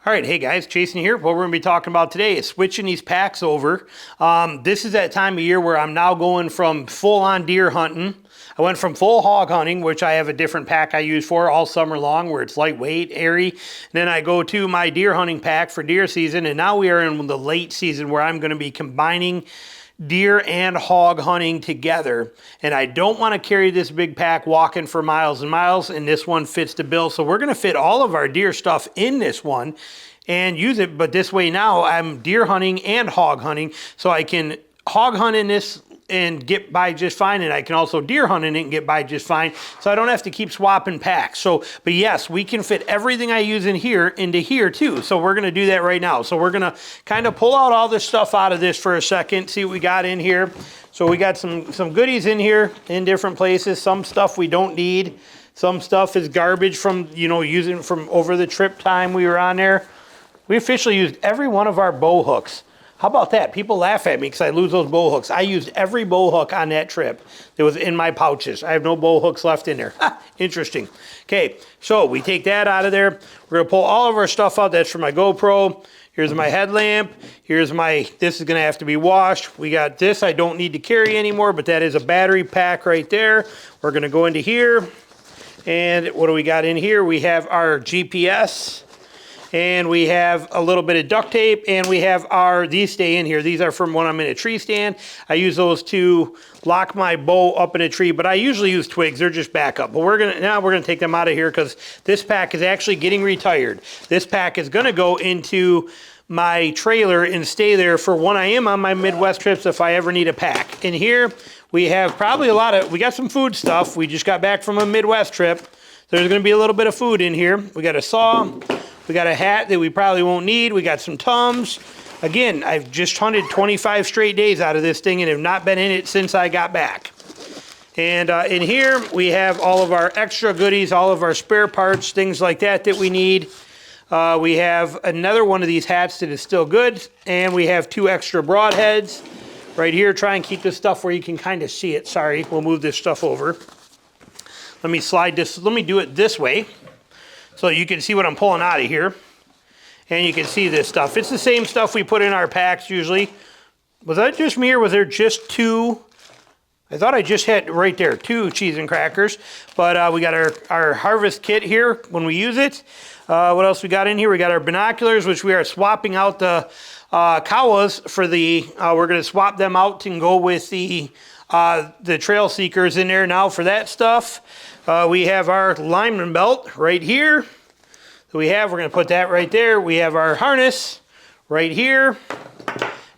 All right, hey guys, Jason here. What we're going to be talking about today is switching these packs over. This is that time of year where I'm now going from full-on deer hunting. I went from full hog hunting, which I have a different pack I use for all summer long, where it's lightweight, airy. And then I go to my deer hunting pack for deer season, and now we are in the late season where I'm going to be combining deer and hog hunting together. And I don't want to carry this big pack walking for miles and miles, and this one fits the bill. So we're going to fit all of our deer stuff in this one and use it. But this way now I'm deer hunting and hog hunting, so I can hog hunt in this and get by just fine, and I can also deer hunt in it and get by just fine, so I don't have to keep swapping packs. So, but yes, we can fit everything I use in here into here too. So we're gonna do that right now. So we're gonna kind of pull out all this stuff out of this for a second, see what we got in here. So we got some goodies in here in different places. Some stuff we don't need. Some stuff is garbage from, using from over the trip time we were on there. We officially used every one of our bow hooks. How about that? People laugh at me because I lose those bow hooks. I used every bow hook on that trip that was in my pouches. I have no bow hooks left in there. Interesting. Okay, so we take that out of there. We're gonna pull all of our stuff out. That's for my GoPro. Here's my headlamp. Here's this is gonna have to be washed. We got this I don't need to carry anymore, but that is a battery pack right there. We're gonna go into here. And what do we got in here? We have our GPS. And we have a little bit of duct tape, and we have these stay in here. These are from when I'm in a tree stand. I use those to lock my bow up in a tree, but I usually use twigs. They're just backup. But now we're gonna take them out of here because this pack is actually getting retired. This pack is gonna go into my trailer and stay there for when I am on my Midwest trips if I ever need a pack. In here, we have probably we got some food stuff. We just got back from a Midwest trip. There's gonna be a little bit of food in here. We got a saw. We got a hat that we probably won't need. We got some Tums. Again, I've just hunted 25 straight days out of this thing and have not been in it since I got back. And in here, we have all of our extra goodies, all of our spare parts, things like that we need. We have another one of these hats that is still good. And we have 2 extra broadheads right here. Try and keep this stuff where you can kind of see it. Sorry, we'll move this stuff over. Let me slide this. Let me do it this way, so you can see what I'm pulling out of here. And you can see this stuff. It's the same stuff we put in our packs usually. Was that just me, or was there just 2? I thought I just had right there 2 cheese and crackers. But we got our harvest kit here when we use it. What else we got in here? We got our binoculars, which we are swapping out the Kawas for we're gonna swap them out and go with the trail seekers in there now for that stuff. We have our lineman belt right here. We're going to put that right there. We have our harness right here.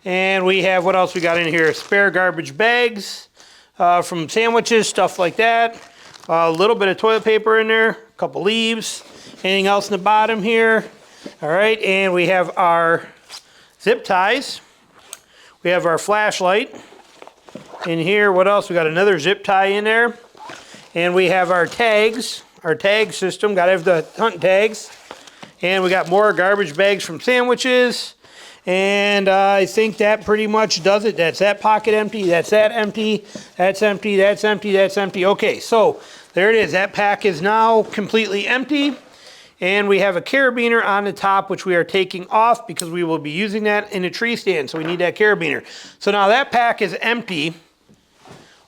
And we have, what else we got in here? Spare garbage bags from sandwiches, stuff like that. A little bit of toilet paper in there, a couple leaves. Anything else in the bottom here? All right, and we have our zip ties. We have our flashlight in here. What else? We got another zip tie in there. And we have our tags, our tag system. Got to have the hunt tags. And we got more garbage bags from sandwiches. And I think that pretty much does it. That's that pocket empty. That's that empty. That's empty. That's empty. That's empty. Okay, so there it is. That pack is now completely empty. And we have a carabiner on the top, which we are taking off because we will be using that in a tree stand. So we need that carabiner. So now that pack is empty.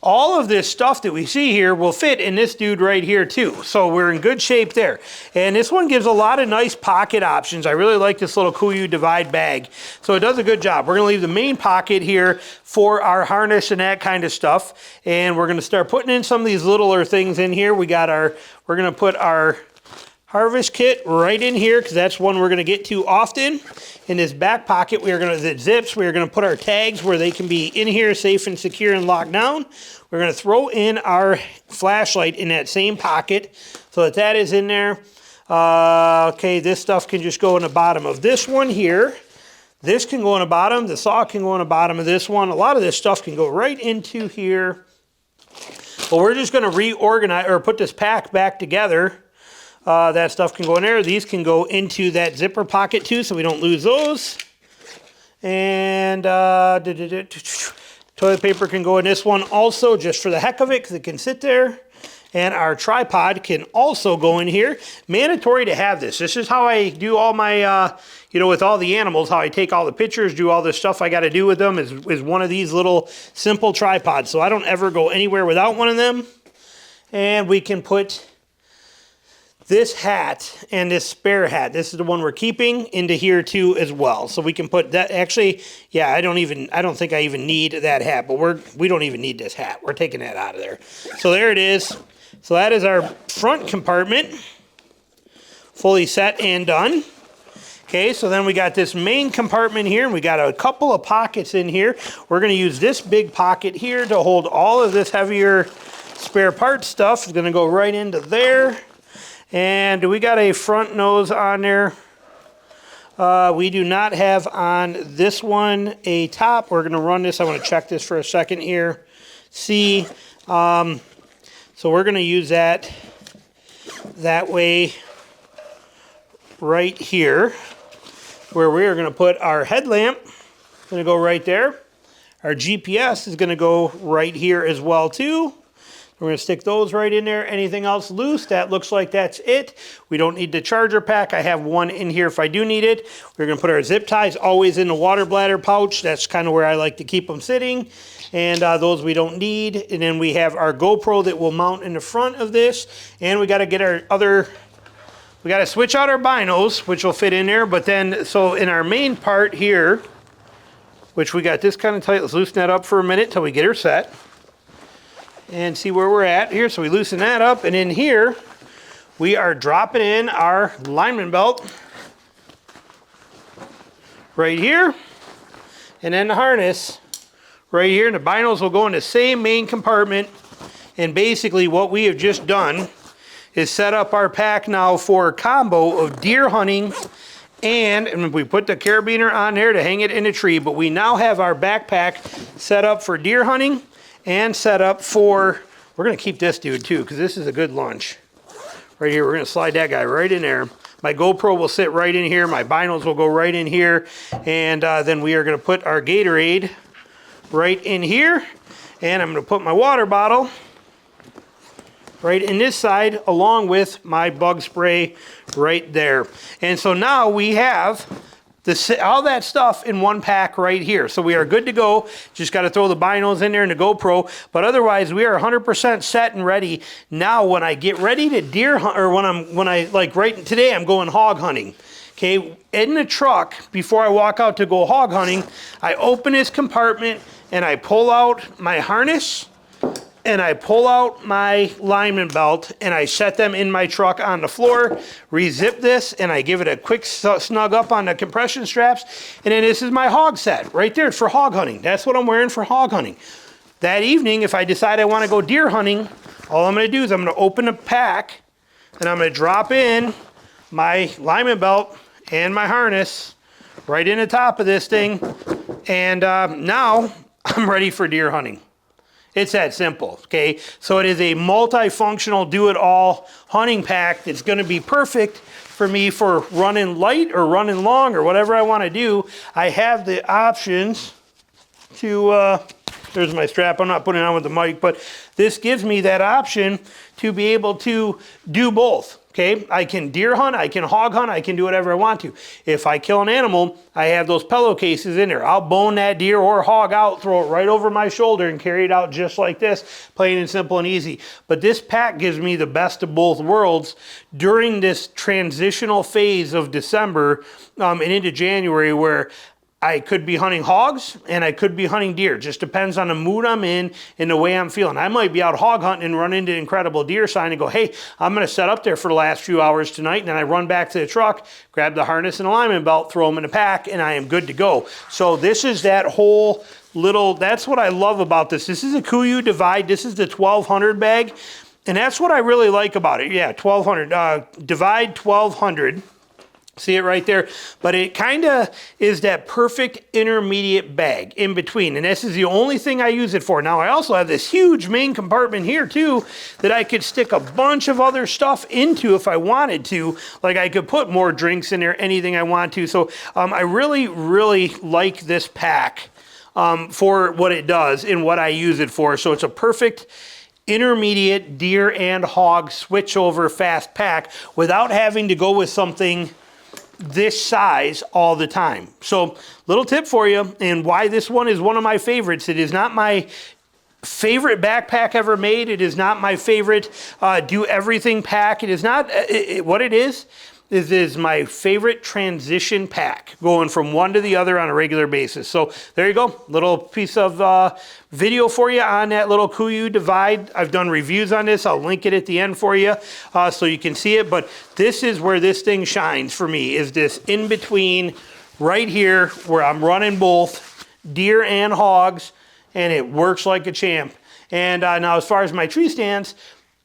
All of this stuff that we see here will fit in this dude right here too. So we're in good shape there. And this one gives a lot of nice pocket options. I really like this little Kuiu divide bag. So it does a good job. We're gonna leave the main pocket here for our harness and that kind of stuff. And we're gonna start putting in some of these littler things in here. We're gonna put our harvest kit right in here because that's one we're gonna get to often. In this back pocket, that zips, we are gonna put our tags where they can be in here safe and secure and locked down. We're gonna throw in our flashlight in that same pocket so that is in there. Okay, this stuff can just go in the bottom of this one here. This can go in the bottom, the saw can go in the bottom of this one. A lot of this stuff can go right into here. But we're just gonna reorganize or put this pack back together. That stuff can go in there. These can go into that zipper pocket too, so we don't lose those. And toilet paper can go in this one also, just for the heck of it, because it can sit there. And our tripod can also go in here. Mandatory to have this. This is how I do all my, you know, with all the animals, how I take all the pictures, do all the stuff I got to do with them is one of these little simple tripods. So I don't ever go anywhere without one of them. And we can put this hat and this spare hat, this is the one we're keeping, into here too as well. So we can put that, actually, yeah, I don't think I even need that hat, but we don't even need this hat. We're taking that out of there. So there it is. So that is our front compartment, fully set and done. Okay, so then we got this main compartment here, and we got a couple of pockets in here. We're gonna use this big pocket here to hold all of this heavier spare part stuff. It's gonna go right into there. And we got a front nose on there. We do not have on this one a top. We're gonna run this. I wanna check this for a second here. See, so we're gonna use that way right here, where we are gonna put our headlamp. Gonna go right there. Our GPS is gonna go right here as well too. We're going to stick those right in there. Anything else loose, that looks like that's it. We don't need the charger pack. I have one in here if I do need it. We're going to put our zip ties always in the water bladder pouch. That's kind of where I like to keep them sitting. And those we don't need. And then we have our GoPro that will mount in the front of this. And we got to get our other, we got to switch out our binos, which will fit in there. But then, so in our main part here, which we got this kind of tight, let's loosen that up for a minute till we get her set. And see where we're at here. So we loosen that up, and in here we are dropping in our lineman belt right here, and then the harness right here, and the binos will go in the same main compartment. And basically what we have just done is set up our pack now for a combo of deer hunting, and we put the carabiner on there to hang it in a tree, but we now have our backpack set up for deer hunting and set up for, we're gonna keep this dude too, because this is a good lunch. Right here, we're gonna slide that guy right in there. My GoPro will sit right in here, my binos will go right in here, and then we are gonna put our Gatorade right in here, and I'm gonna put my water bottle right in this side, along with my bug spray right there. And so now we have all that stuff in one pack right here. So we are good to go. Just got to throw the binos in there and the GoPro. But otherwise, we are 100% set and ready. Now, when I get ready to deer hunt, or right today, I'm going hog hunting. Okay, in the truck, before I walk out to go hog hunting, I open this compartment and I pull out my harness and I pull out my lineman belt and I set them in my truck on the floor, re-zip this, and I give it a quick snug up on the compression straps, and then this is my hog set right there for hog hunting. That's what I'm wearing for hog hunting. That evening, if I decide I want to go deer hunting, all I'm going to do is I'm going to open the pack and I'm going to drop in my lineman belt and my harness right in the top of this thing, and now I'm ready for deer hunting. It's that simple, okay? So it is a multifunctional, do-it-all hunting pack that's gonna be perfect for me for running light or running long or whatever I wanna do. I have the options to, there's my strap, I'm not putting it on with the mic, but this gives me that option to be able to do both. Okay, I can deer hunt, I can hog hunt, I can do whatever I want to. If I kill an animal, I have those pillowcases in there. I'll bone that deer or hog out, throw it right over my shoulder and carry it out just like this, plain and simple and easy. But this pack gives me the best of both worlds during this transitional phase of December and into January, where I could be hunting hogs and I could be hunting deer. Just depends on the mood I'm in and the way I'm feeling. I might be out hog hunting and run into incredible deer sign and go, hey, I'm gonna set up there for the last few hours tonight, and then I run back to the truck, grab the harness and alignment belt, throw them in the pack, and I am good to go. So this is that whole little, that's what I love about this. This is a Kuiu Divide. This is the 1200 bag, and that's what I really like about it. Yeah, 1200, Divide 1200. See it right there? But it kind of is that perfect intermediate bag in between. And this is the only thing I use it for. Now, I also have this huge main compartment here too that I could stick a bunch of other stuff into if I wanted to. Like I could put more drinks in there, anything I want to. So I really, really like this pack for what it does and what I use it for. So it's a perfect intermediate deer and hog switch over fast pack without having to go with something this size all the time. So little tip for you, and why this one is one of my favorites. It is not my favorite backpack ever made. It is not my favorite do everything pack. It is not, what it is my favorite transition pack, going from one to the other on a regular basis. So there you go, little piece of video for you on that little Kuiu divide. I've done reviews on this. I'll link it at the end for you so you can see it. But this is where this thing shines for me, is this in between right here where I'm running both deer and hogs, and it works like a champ. And now as far as my tree stands,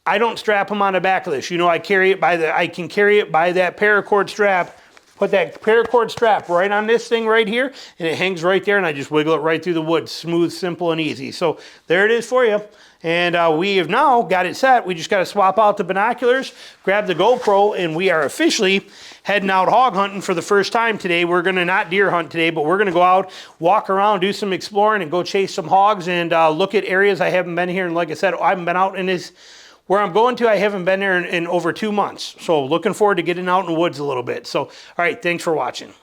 I don't strap them on the back of this. You know, I can carry it by that paracord strap. Put that paracord strap right on this thing right here, and it hangs right there, and I just wiggle it right through the wood. Smooth, simple, and easy. So there it is for you. And we have now got it set. We just got to swap out the binoculars, grab the GoPro, and we are officially heading out hog hunting for the first time today. We're going to not deer hunt today, but we're going to go out, walk around, do some exploring, and go chase some hogs and look at areas I haven't been here. And like I said, I haven't been out in this, where I'm going to, I haven't been there in over 2 months. So looking forward to getting out in the woods a little bit. So, all right, thanks for watching.